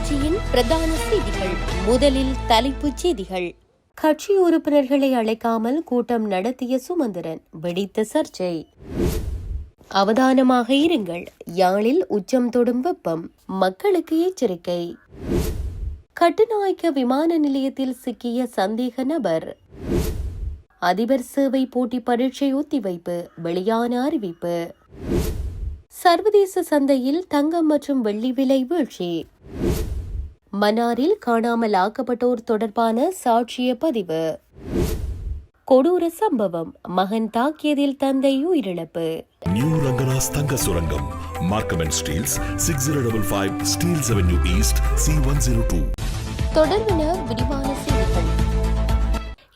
தொலைக்காட்சியின் பிரதான செய்திகள். முதலில் தலைப்புச் செய்திகள். கட்சி உறுப்பினர்களை அழைக்காமல் கூட்டம் நடத்திய சுமந்திரன், வெடித்த சர்ச்சை. அவதானமாக இருங்கள், யாழில் உச்சம் தொடும் வெப்பம், மக்களுக்கு எச்சரிக்கை. கட்டுநாயக்க விமான நிலையத்தில் சிக்கிய சந்தேக நபர். அதிபர் சேவை போட்டி பரீட்சை ஒத்திவைப்பு, வெளியான அறிவிப்பு. சர்வதேச சந்தையில் தங்கம் மற்றும் வெள்ளி விலை வீழ்ச்சி. மன்னாரில் காணாமல் ஆக்கப்பட்டோர் தொடர்பான சாட்சிய பதிவு. கொடூர சம்பவம், மகன் தாக்கியதில் தந்தை உயிரிழப்பு. New Rangaraj Thanga Surangam, Markham and Steeles, 6055 Steeles avenue east, C102. தொடர்பான விரிவான செய்திகள்.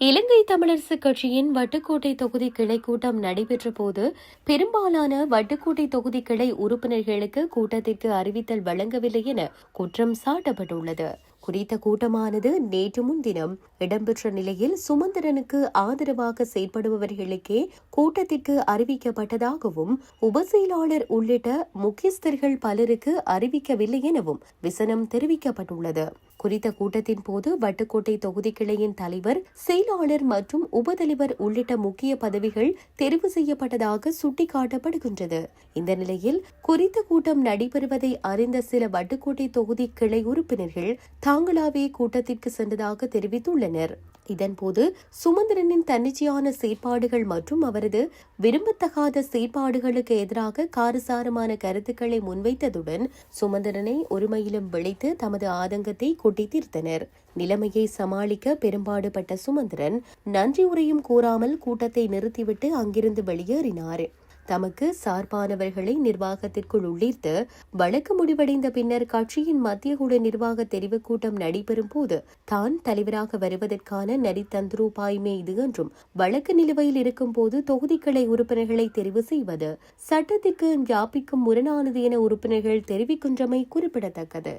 இலங்கை தமிழரசு கட்சியின் வட்டுக்கோட்டை தொகுதி கிளை கூட்டம் நடைபெற்ற போது பெரும்பாலான வட்டுக்கோட்டை தொகுதி கிளை உறுப்பினர்களுக்கு கூட்டத்திற்கு அறிவித்தல் வழங்கவில்லை என குற்றம் சாட்டப்பட்டுள்ளது. குறித்த கூட்டமானது நேற்று முன்தினம் இடம்பெற்ற நிலையில் சுமந்திரனுக்கு ஆதரவாக செயற்படுபவர்களுக்கே கூட்டத்திற்கு அறிவிக்கப்பட்டதாகவும் உபசெயலாளர் உள்ளிட்ட முக்கியஸ்தர்கள் பலருக்கு அறிவிக்கவில்லை எனவும் விசனம் தெரிவிக்கப்பட்டுள்ளது. குறித்த கூட்டத்தின் போது வட்டுக்கோட்டை தொகுதி கிளையின் தலைவர், செயலாளர் மற்றும் உபதலைவர் உள்ளிட்ட முக்கிய பதவிகள் தெரிவு செய்யப்பட்டதாக சுட்டிக்காட்டப்படுகின்றது. இந்த நிலையில் குறித்த கூட்டம் நடைபெறுவதை அறிந்த சில வட்டுக்கோட்டை தொகுதி கிளை உறுப்பினர்கள் தாங்களாவே கூட்டத்திற்கு சென்றதாக தெரிவித்துள்ளனர். இதன்போது சுமந்திரனின் தன்னிச்சையான செயற்பாடுகள் மற்றும் அவரது விரும்பத்தகாத செயற்பாடுகளுக்கு எதிராக காரசாரமான கருத்துக்களை முன்வைத்ததுடன் சுமந்திரனை ஒருமையிலும் விளைத்து தமது ஆதங்கத்தை கொட்டி தீர்த்தனர். நிலைமையை சமாளிக்க பெரும்பாடுபட்ட சுமந்திரன் நன்றி உரையும் கூறாமல் கூட்டத்தை நிறுத்திவிட்டு அங்கிருந்து வெளியேறினார். தமக்கு சார்பானவர்களை நிர்வாகத்திற்குள் உள்ளிர்த்து வழக்கு முடிவடைந்த பின்னர் கட்சியின் மத்திய குழு நிர்வாக தெரிவுக் கூட்டம் நடைபெறும் போது தான் தலைவராக வருவதற்கான நரித்தந்திரோபாயமே இது என்றும், வழக்கு நிலுவையில் இருக்கும் போது தொகுதிக்கிளை உறுப்பினர்களை தெரிவு செய்வது சட்டத்திற்கு வியாபிக்கும் முரணானது என உறுப்பினர்கள் தெரிவிக்கின்றமை குறிப்பிடத்தக்கது.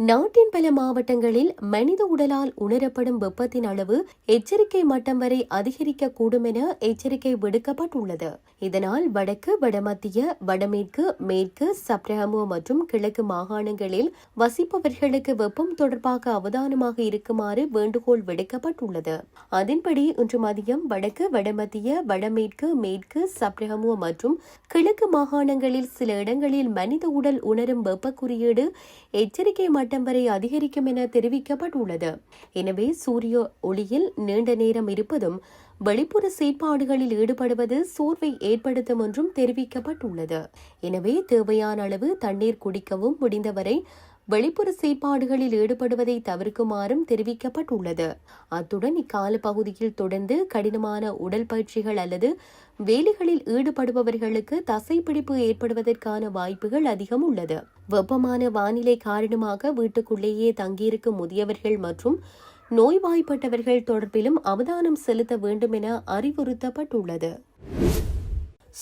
நாட்டின் பல மாவட்டங்களில் மனித உடலால் உணரப்படும் வெப்பத்தின் அளவு எச்சரிக்கை மட்டம் வரை அதிகரிக்கக்கூடும் என எச்சரிக்கை விடுக்கப்பட்டுள்ளது. இதனால் வடக்கு, வடமத்திய, வடமேற்கு, மேற்கு, சப்ரஹமோ மற்றும் கிழக்கு மாகாணங்களில் வசிப்பவர்களுக்கு வெப்பம் தொடர்பாக அவதானமாக இருக்குமாறு வேண்டுகோள் விடுக்கப்பட்டுள்ளது. அதன்படி இன்று மதியம் வடக்கு, வடமத்திய, வடமேற்கு, மேற்கு, சப்ரஹமோ மற்றும் கிழக்கு மாகாணங்களில் சில இடங்களில் மனித உடல் உணரும் வெப்ப குறியீடு எச்சரிக்கை மட்டம் வரை அதிகரிக்கும் என தெரிவிக்கப்பட்டுள்ளது. எனவே சூரிய ஒளியில் நீண்ட நேரம் இருப்பதும் வெளிப்புற செயற்பாடுகளில் ஈடுபடுவது சோர்வை ஏற்படுத்தும் என்றும் தெரிவிக்கப்பட்டுள்ளது. எனவே தேவையான அளவு தண்ணீர் குடிக்கவும், முடிந்தவரை வெளிப்புற செயற்பாடுகளில் ஈடுபடுவதை தவிர்க்குமாறும் தெரிவிக்கப்பட்டுள்ளது. அத்துடன் இக்கால பகுதியில் தொடர்ந்து கடினமான உடல் பயிற்சிகள் அல்லது வேலைகளில் ஈடுபடுபவர்களுக்கு தசைப்பிடிப்பு ஏற்படுவதற்கான வாய்ப்புகள் அதிகம் உள்ளது. வெப்பமான வானிலை காரணமாக வீட்டுக்குள்ளேயே தங்கியிருக்கும் முதியவர்கள் மற்றும் நோய்வாய்ப்பட்டவர்கள் தொடர்பிலும் அவதானம் செலுத்த வேண்டும் என அறிவுறுத்தப்பட்டுள்ளது.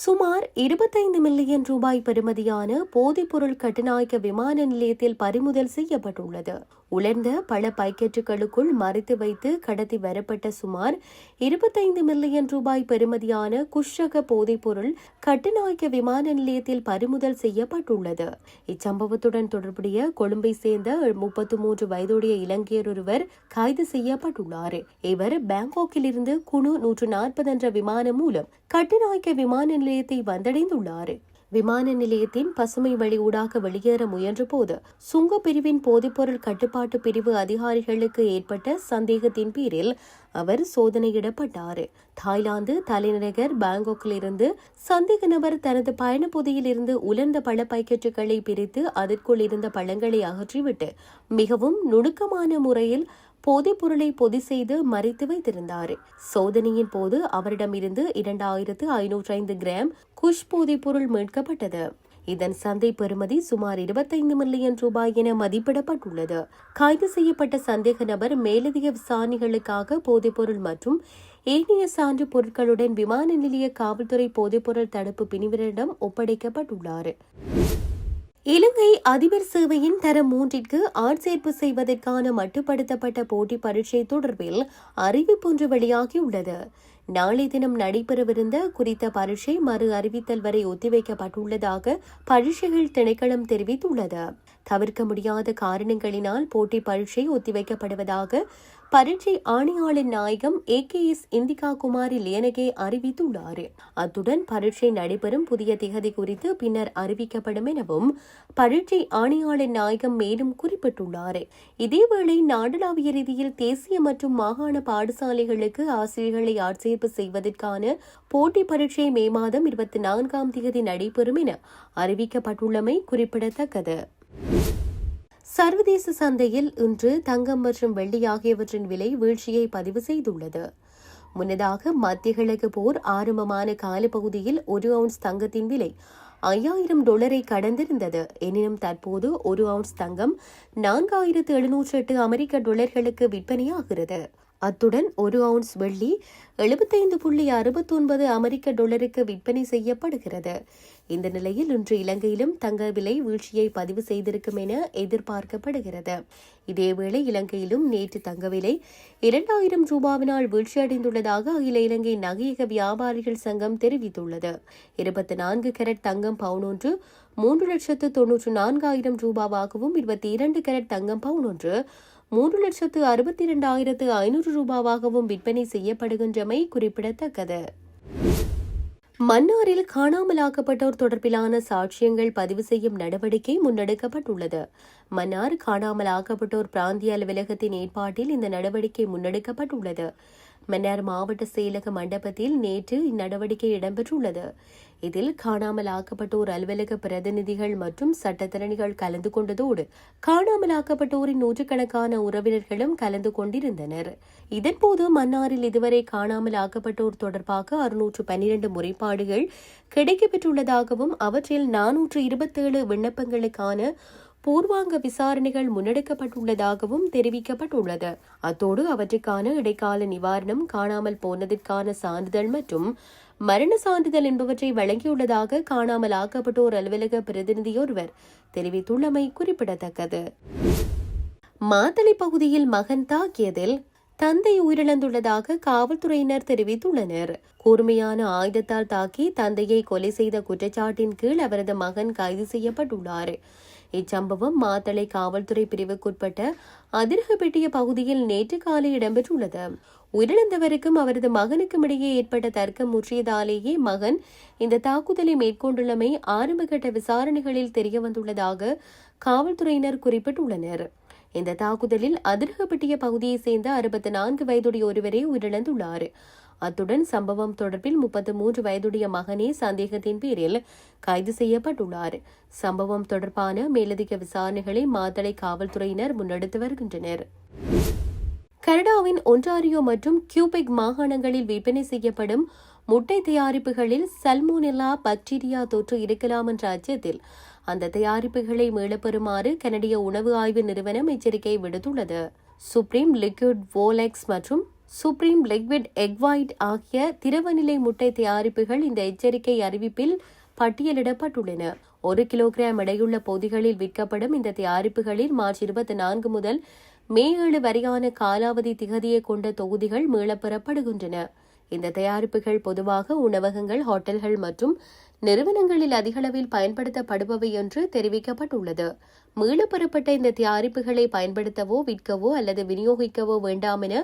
சுமார் 25 மில்லியன் ரூபாய் பெறுமதியான போதைப்பொருள் கட்டுநாயக்க விமான நிலையத்தில் பறிமுதல் செய்யப்பட்டுள்ளது. உலர்ந்த பல பாக்கெட்டுகளுக்குள் மறைத்து வைத்து கடத்தி வரப்பட்ட சுமார் 25 மில்லியன் ரூபாய் பெறுமதியான குஷ்ரக போதைப்பொருள் கட்டுநாயக்க விமான நிலையத்தில் பறிமுதல் செய்யப்பட்டுள்ளது. இச்சம்பவத்துடன் தொடர்புடைய கொழும்பை சேர்ந்த 33 வயதுடைய இலங்கையர் ஒருவர் கைது செய்யப்பட்டுள்ளார். இவர் பாங்காக்கில் இருந்து குனு 140 என்ற விமானம் மூலம் கட்டுநாயக்க விமான நிலையத்தை வந்தடைந்துள்ளார். விமான நிலையத்தின் பசுமை வழி ஊடாக வெளியேற முயன்ற போது சுங்கப்பிரிவின் போதைப்பொருள் கட்டுப்பாட்டு பிரிவு அதிகாரிகளுக்கு ஏற்பட்ட சந்தேகத்தின் பேரில் அவர் சோதனையிடப்பட்டார். தாய்லாந்து தலைநகர் பாங்காக்கில் இருந்து சந்தேக நபர் தனது பயணப்பொதியில் இருந்து உலர்ந்த பழ பாக்கெட்டுகளை பிரித்து அதற்குள் இருந்த பழங்களை அகற்றிவிட்டு மிகவும் நுணுக்கமான முறையில் போதைப் பொருளை பொதி செய்து மறைத்து வைத்திருந்தார். சோதனையின் போது அவரிடமிருந்து 2505 கிராம் குஷ் போதைப் பொருள் மீட்கப்பட்டது. இதன் சந்தை பெறுமதி சுமார் 25 மில்லியன் ரூபாய் என மதிப்பிடப்பட்டுள்ளது. கைது செய்யப்பட்ட சந்தேக நபர் மேலதிக விசாரணைகளுக்காக போதைப்பொருள் மற்றும் ஏனைய சான்று பொருட்களுடன் விமான நிலைய காவல்துறை போதைப்பொருள் தடுப்பு பிரிவினரிடம் ஒப்படைக்கப்பட்டுள்ளார். இலங்கை அதிபர் சேவையின் தரம் 3ற்கு ஆட்சேர்ப்பு செய்வதற்கான மட்டுப்படுத்தப்பட்ட போட்டி பரீட்சை தொடர்பில் அறிவிப்பொன்று வெளியாகியுள்ளது. நாளை தினம் நடைபெறவிருந்த குறித்த பரீட்சை மறு அறிவித்தல் வரை ஒத்திவைக்கப்பட்டுள்ளதாக பரீட்சைகள் திணைக்களம் தெரிவித்துள்ளது. தவிர்க்க முடியாத காரணங்களினால் போட்டி பரீட்சை ஒத்திவைக்கப்படுவதாக பரீட்சை ஆணையாளர் நாயகம் AKS இந்திகா குமாரி லியனகே அறிவித்துள்ளார். அத்துடன் பரீட்சை நடைபெறும் புதிய திகதி குறித்து பின்னர் அறிவிக்கப்படும் எனவும் பரீட்சை ஆணையாளர் நாயகம் மேலும் குறிப்பிட்டுள்ளார். இதேவேளை நாடளாவிய ரீதியில் தேசிய மற்றும் மாகாண பாடசாலைகளுக்கு ஆசிரியர்களை ஆட்சேர்ப்பு செய்வதற்கான போட்டி பரீட்சை மே மாதம் 24ஆம் தேதி நடைபெறும் என அறிவிக்கப்பட்டுள்ளமை குறிப்பிடத்தக்கது. சர்வதேச சந்தையில் இன்று தங்கம் மற்றும் வெள்ளி ஆகியவற்றின் விலை வீழ்ச்சியை பதிவு செய்துள்ளது. முன்னதாக மத்திய கிழக்கு போர் ஆரம்பமான காலப்பகுதியில் 1 அவுன்ஸ் தங்கத்தின் விலை $5000 கடந்திருந்தது. எனினும் தற்போது 1 அவுன்ஸ் தங்கம் $4708 அமெரிக்க விற்பனையாகிறது. அத்துடன் 1 அவுன்ஸ் வெள்ளி $75.69 அமெரிக்க விற்பனை செய்யப்படுகிறது. இந்த நிலையில் இன்று இலங்கையிலும் தங்க விலை வீழ்ச்சியை பதிவு செய்திருக்கும் என எதிர்பார்க்கப்படுகிறது. இதேவேளை இலங்கையிலும் நேற்று தங்க விலை $2000 வீழ்ச்சியடைந்துள்ளதாக அகில இலங்கை நகையக வியாபாரிகள் சங்கம் தெரிவித்துள்ளது. 24 கேரட் தங்கம் பவுன் ஒன்று $3,94,000 22 கேரட் தங்கம் பவுன் ஒன்று $3,62,500 விற்பனை செய்யப்படுகின்றமை குறிப்பிடத்தக்கது. மன்னாரில் காணாமலாக்கப்பட்டோர் தொடர்பிலான சாட்சியங்கள் பதிவு செய்யும் நடவடிக்கை முன்னெடுக்கப்பட்டுள்ளது. மன்னார் காணாமலாக்கப்பட்டோர் பிராந்திய அலுவலகத்தின் ஏற்பாட்டில் இந்த நடவடிக்கை முன்னெடுக்கப்பட்டுள்ளது. மன்னார் மாவட்ட செயலக மண்டபத்தில் நேற்று இந்நடவடிக்கை இடம்பெற்றுள்ளது. இதில் காணாமலாக்கப்பட்டோர் அலுவலக பிரதிநிதிகள் மற்றும் சட்டத்தரணிகள் கலந்து கொண்டதோடு காணாமலாக்கப்பட்டோரின் நூற்றுக்கணக்கான உறவினர்களும் கலந்து கொண்டிருந்தனர். இதன்போது மன்னாரில் இதுவரை காணாமலாக்கப்பட்டோர் தொடர்பாக 612 முறைப்பாடுகள் கிடைக்கப்பெற்றுள்ளதாகவும் அவற்றில் 427 விண்ணப்பங்களுக்கான பூர்வாங்க விசாரணைகள் முன்னெடுக்கப்பட்டுள்ளதாகவும் தெரிவிக்கப்பட்டுள்ளது. அத்தோடு அவற்றுக்கான இடைக்கால நிவாரணம், காணாமல் போனதற்கான சான்றிதழ் மற்றும் மரண சான்றிதழ் என்பவற்றை வழங்கியுள்ளதாக காணாமல் ஆக்கப்பட்டோர் அலுவலக பிரதிநிதியொருவர் தெரிவித்துள்ளமை குறிப்பிடத்தக்கது. மாத்தளை பகுதியில் மகன் தாக்கியதில் தந்தை உயிரிழந்துள்ளதாக காவல்துறையினர் தெரிவித்துள்ளனர். கூர்மையான ஆயுதத்தால் தாக்கி தந்தையை கொலை செய்த குற்றச்சாட்டின் கீழ் அவரது மகன் கைது செய்யப்பட்டுள்ளார். இச்சம்பவம் மாத்தளை காவல்துறை பிரிவுக்குட்பட்ட அதிரகப்பட்டிய பகுதியில் நேற்று காலை இடம்பெற்றுள்ளது. உயிரிழந்தவருக்கும் அவரது மகனுக்கும் இடையே ஏற்பட்ட தர்க்கம் முற்றியதாலேயே மகன் இந்த தாக்குதலை மேற்கொண்டுள்ளமை ஆரம்பகட்ட விசாரணைகளில் தெரியவந்துள்ளதாக காவல்துறையினர் குறிப்பிட்டுள்ளனர். இந்த தாக்குதலில் அதிரகப்பட்டிய பகுதியைச் சேர்ந்த 64 வயதுடைய ஒருவரே உயிரிழந்துள்ளார். அத்துடன் சம்பவம் தொடர்பில் 33 வயதுடைய மகனே சந்தேகத்தின் பேரில் கைது செய்யப்பட்டுள்ளார். சம்பவம் தொடர்பான மேலதிக விசாரணைகளை மாத்தளை காவல்துறையினர் முன்னெடுத்து வருகின்றனர். கனடாவின் ஒன்டாரியோ மற்றும் கியூபெக் மாகாணங்களில் விற்பனை செய்யப்படும் முட்டை தயாரிப்புகளில் சல்மோனெல்லா பாக்டீரியா தொற்று இருக்கலாம் என்ற அச்சத்தில் அந்த தயாரிப்புகளை மீளப்பெறுமாறு கனடிய உணவு ஆய்வு நிறுவனம் எச்சரிக்கை விடுத்துள்ளது. சுப்ரீம் லிக்விட் வோலெக்ஸ் மற்றும் சுப்ரீம் லிக்விட் எக் ஒயிட் ஆகிய திரவநிலை முட்டை தயாரிப்புகள் இந்த எச்சரிக்கை அறிவிப்பில் பட்டியலிடப்பட்டுள்ளன. 1 கிலோகிராம் எடையுள்ள பொதிகளில் விற்கப்படும் இந்த தயாரிப்புகளில் மார்ச் 24 முதல் மே 7 வரையான காலாவதி திகதியை கொண்ட தொகுதிகள் மீளப்பெறப்படுகின்றன. இந்த தயாரிப்புகள் பொதுவாக உணவகங்கள், ஹோட்டல்கள் மற்றும் நிறுவனங்களில் அதிகளவில் பயன்படுத்தப்படுபவை என்று தெரிவிக்கப்பட்டுள்ளது. மீளப்பெறப்பட்ட இந்த தயாரிப்புகளை பயன்படுத்தவோ, விற்கவோ அல்லது விநியோகிக்கவோ வேண்டாம் என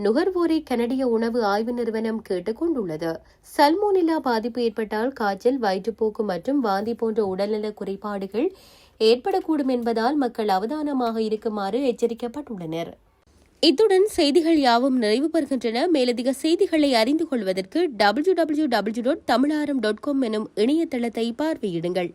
நுகர்வோரை கனடிய உணவு ஆய்வு நிறுவனம் கேட்டுக் கொண்டுள்ளது. சல்மோனெல்லா பாதிப்பு ஏற்பட்டால் காய்ச்சல், வயிற்றுப்போக்கு மற்றும் வாந்தி போன்ற உடல்நல குறைபாடுகள் ஏற்படக்கூடும் என்பதால் மக்கள் அவதானமாக இருக்குமாறு எச்சரிக்கப்பட்டுள்ளனர். இத்துடன் செய்திகள் யாவும் நிறைவு பெறுகின்றன. மேலதிக செய்திகளை அறிந்து கொள்வதற்கு www.tamilaram.com எனும் இணையதளத்தை பார்வையிடுங்கள்.